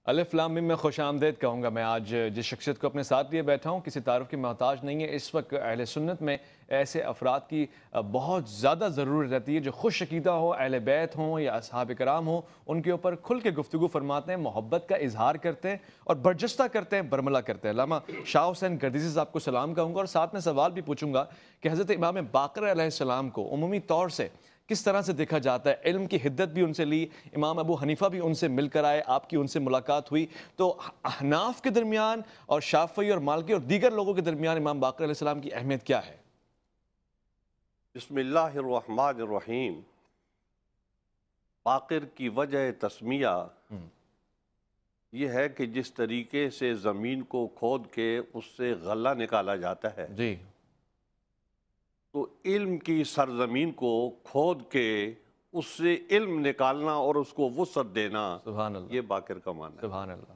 الف لام میم میں خوش آمدید کہوں گا. میں آج جس شخصیت کو اپنے ساتھ لیے بیٹھا ہوں کسی تعارف کی محتاج نہیں ہے. اس وقت اہل سنت میں ایسے افراد کی بہت زیادہ ضرورت رہتی ہے جو خوش عقیدہ ہو، اہل بیت ہوں یا اصحاب کرام ہوں، ان کے اوپر کھل کے گفتگو فرماتے ہیں، محبت کا اظہار کرتے ہیں اور برجستہ کرتے ہیں، برملا کرتے ہیں. علامہ شاہ حسین گردیزی صاحب کو سلام کہوں گا اور ساتھ میں سوال بھی پوچھوں گا کہ حضرت امام باقر علیہ السلام کو عمومی طور سے کس طرح سے دیکھا جاتا ہے؟ علم کی حدت بھی ان سے لی، امام ابو حنیفہ بھی ان سے مل کر آئے، آپ کی ان سے ملاقات ہوئی، تو احناف کے درمیان اور شافعی اور مالکی اور دیگر لوگوں کے درمیان امام باقر علیہ السلام کی اہمیت کیا ہے؟ بسم اللہ الرحمن الرحیم. باقر کی وجہ تسمیہ یہ ہے کہ جس طریقے سے زمین کو کھود کے اس سے غلہ نکالا جاتا ہے، جی، تو علم کی سرزمین کو کھود کے اس سے علم نکالنا اور اس کو وسعت دینا، سبحان اللہ، یہ باقر کا معنی ہے. سبحان اللہ.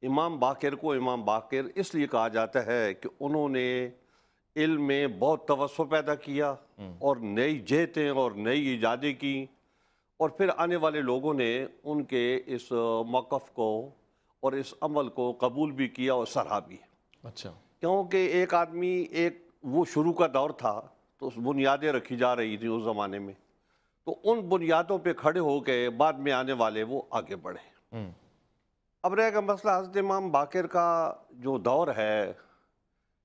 امام باقر کو امام باقر اس لیے کہا جاتا ہے کہ انہوں نے علم میں بہت توسع پیدا کیا اور نئی جہتیں اور نئی ایجادیں کی، اور پھر آنے والے لوگوں نے ان کے اس موقف کو اور اس عمل کو قبول بھی کیا اور سراہا بھی. اچھا، کیونکہ ایک آدمی وہ شروع کا دور تھا تو اس بنیادیں رکھی جا رہی تھیں اس زمانے میں، تو ان بنیادوں پہ کھڑے ہو کے بعد میں آنے والے وہ آگے بڑھے. اب رہے گا مسئلہ حضرت امام باقر کا جو دور ہے،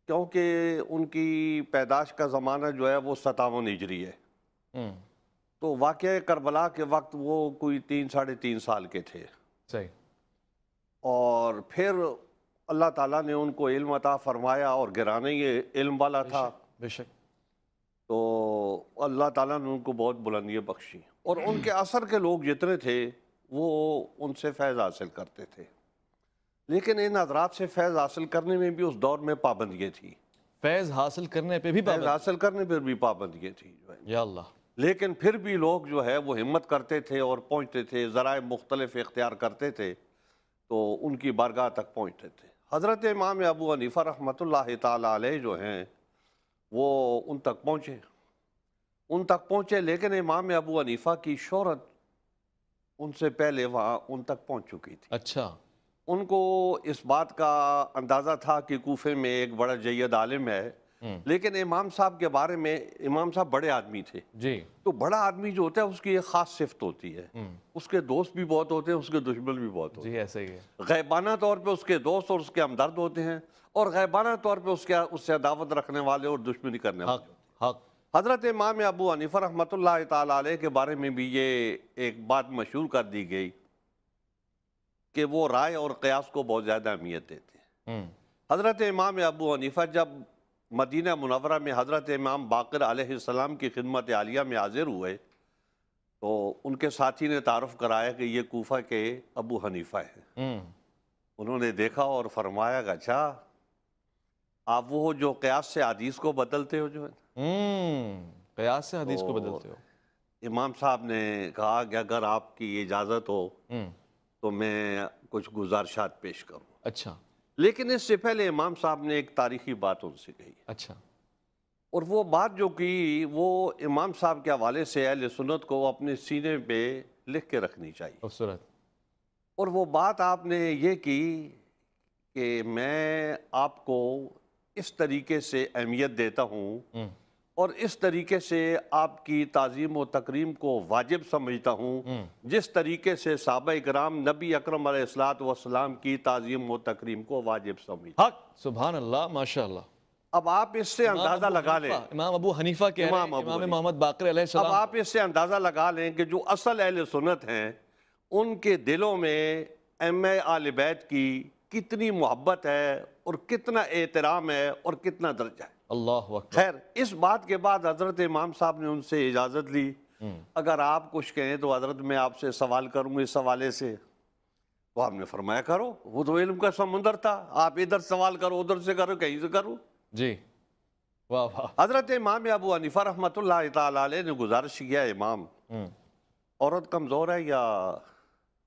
کیونکہ ان کی پیدائش کا زمانہ جو ہے وہ 57 ہجری ہے، تو واقعہ کربلا کے وقت وہ کوئی 3 ساڑھے 3 سال کے تھے. صحیح. اور پھر اللہ تعالیٰ نے ان کو علم عطا فرمایا اور گرانے یہ علم والا تھا، بے شک. تو اللہ تعالیٰ نے ان کو بہت بلندیاں بخشی، اور ان کے اثر کے لوگ جتنے تھے وہ ان سے فیض حاصل کرتے تھے. لیکن ان حضرات سے فیض حاصل کرنے میں بھی اس دور میں پابندیاں تھیں. فیض حاصل کرنے پہ بھی فیض حاصل کرنے پر بھی پابندیاں تھیں یا اللہ. لیکن پھر بھی لوگ جو ہے وہ ہمت کرتے تھے اور پہنچتے تھے، ذرائع مختلف اختیار کرتے تھے تو ان کی بارگاہ تک پہنچتے تھے. حضرت امام ابو حنیفہ رحمۃ اللہ تعالی علیہ جو ہیں وہ ان تک پہنچے، لیکن امام ابو حنیفہ کی شہرت ان سے پہلے وہاں ان تک پہنچ چکی تھی. اچھا. ان کو اس بات کا اندازہ تھا کہ کوفے میں ایک بڑا جید عالم ہے، لیکن امام صاحب کے بارے میں، امام صاحب بڑے آدمی تھے، جی. تو بڑا آدمی جو ہوتا ہے اس کی ایک خاص صفت ہوتی ہے، اس کے دوست بھی بہت ہوتے ہیں، اس کے دشمن بھی بہت ہوتے ہیں. جی ایسا ہی ہے. غیبانہ طور پہ اس کے دوست اور اس کے ہمدرد ہوتے ہیں، اور غیبانہ طور پہ اس سے عداوت رکھنے والے اور دشمنی کرنے والے. حق. حضرت امام ابو حنیفہ رحمۃ اللہ تعالی علیہ کے بارے میں بھی یہ ایک بات مشہور کر دی گئی کہ وہ رائے اور قیاس کو بہت زیادہ اہمیت دیتے ہیں. حضرت امام ابو حنیفہ جب مدینہ منورہ میں حضرت امام باقر علیہ السلام کی خدمت عالیہ میں حاضر ہوئے تو ان کے ساتھی نے تعارف کرایا کہ یہ کوفہ کے ابو حنیفہ ہیں. انہوں نے دیکھا اور فرمایا کہ اچھا آپ وہ جو قیاس سے حدیث کو بدلتے ہو جو ہے. قیاس سے حدیث کو بدلتے ہو. امام صاحب نے کہا کہ اگر آپ کی اجازت ہو تو میں کچھ گزارشات پیش کروں. اچھا. لیکن اس سے پہلے امام صاحب نے ایک تاریخی بات ان سے کہی. اچھا. اور وہ بات جو کی وہ امام صاحب کے حوالے سے اہل سنت کو اپنے سینے پہ لکھ کے رکھنی چاہیے. خوبصورت. اور وہ بات آپ نے یہ کی کہ میں آپ کو اس طریقے سے اہمیت دیتا ہوں اور اس طریقے سے آپ کی تعظیم و تکریم کو واجب سمجھتا ہوں جس طریقے سے صحابہ کرام نبی اکرم علیہ السلام کی تعظیم و تکریم کو واجب سمجھتے. حق. سبحان اللہ. ماشاء اللہ. اب آپ اس سے اندازہ لگا لیں، امام ابو حنیفہ کہہ رہے ہیں امام محمد باقر علیہ السلام. اب آپ اس سے اندازہ لگا لیں کہ جو اصل اہل سنت ہیں ان کے دلوں میں ائمہ اہل بیت کی کتنی محبت ہے اور کتنا احترام ہے اور کتنا درجہ ہے. اللہ اکبر. خیر، اس بات کے بعد حضرت امام صاحب نے ان سے اجازت لی. اگر آپ کچھ کہیں تو حضرت میں آپ سے سوال کروں اس حوالے سے. تو آپ نے فرمایا کرو، وہ تو علم کا سمندر تھا، آپ ادھر سوال کرو، ادھر سے کرو، کہیں سے کرو. جی. واہ واہ. حضرت امام ابو حنیفہ رحمۃ اللہ تعالی علیہ نے گزارش کیا، امام عورت کمزور ہے یا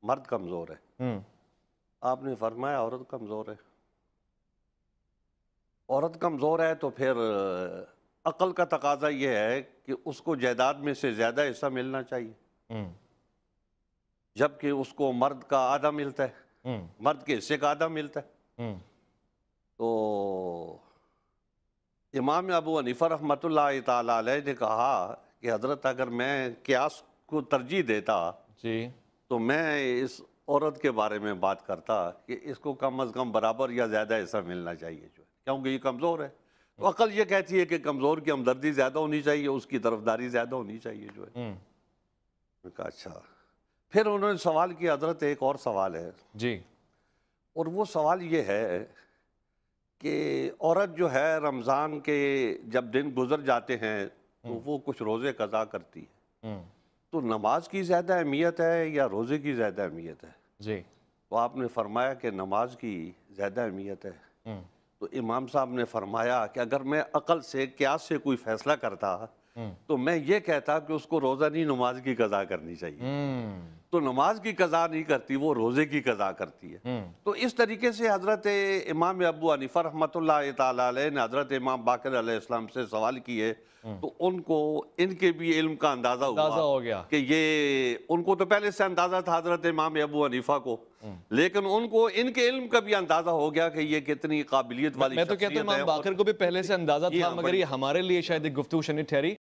مرد کمزور ہے؟ آپ نے فرمایا عورت کمزور ہے. عورت کمزور ہے تو پھر عقل کا تقاضا یہ ہے کہ اس کو جائیداد میں سے زیادہ حصہ ملنا چاہیے، جبکہ اس کو مرد کا آدھا ملتا ہے. مرد کے حصے کا آدھا ملتا ہے. تو امام ابو حنیفہ رحمۃ اللہ تعالی علیہ نے کہا کہ حضرت اگر میں قیاس کو ترجیح دیتا جی تو میں اس عورت کے بارے میں بات کرتا کہ اس کو کم از کم برابر یا زیادہ حصہ ملنا چاہیے جو ہے، کیونکہ یہ کمزور ہے. تو عقل یہ کہتی ہے کہ کمزور کی ہمدردی زیادہ ہونی چاہیے، اس کی طرفداری زیادہ ہونی چاہیے جو ہے. میں کہا اچھا. پھر انہوں نے سوال کیا حضرت ایک اور سوال ہے جی، اور وہ سوال یہ ہے کہ عورت جو ہے رمضان کے جب دن گزر جاتے ہیں تو وہ کچھ روزے قضا کرتی ہے، تو نماز کی زیادہ اہمیت ہے یا روزے کی زیادہ اہمیت ہے؟ جی، تو آپ نے فرمایا کہ نماز کی زیادہ اہمیت ہے. تو امام صاحب نے فرمایا کہ اگر میں عقل سے قیاس سے کوئی فیصلہ کرتا تو میں یہ کہتا کہ اس کو روزہ نہیں نماز کی قضا کرنی چاہیے. تو نماز کی قضا نہیں کرتی، وہ روزے کی قضا کرتی ہے. تو اس طریقے سے حضرت امام ابو حنیفہ رحمۃ اللہ تعالی علیہ نے حضرت امام باقر علیہ السلام سے سوال کیے تو ان کو ان کے بھی علم کا اندازہ ہو گیا کہ یہ ان کو تو پہلے سے اندازہ تھا حضرت امام ابو حنیفہ کو، لیکن ان کو ان کے علم کا بھی اندازہ ہو گیا کہ یہ کتنی قابلیت والی میں تو کہتا ہوں امام باقر کو بھی پہلے سے اندازہ تھا، مگر یہ ہمارے لیے شاید ایک گفتگو شنید ٹھہری.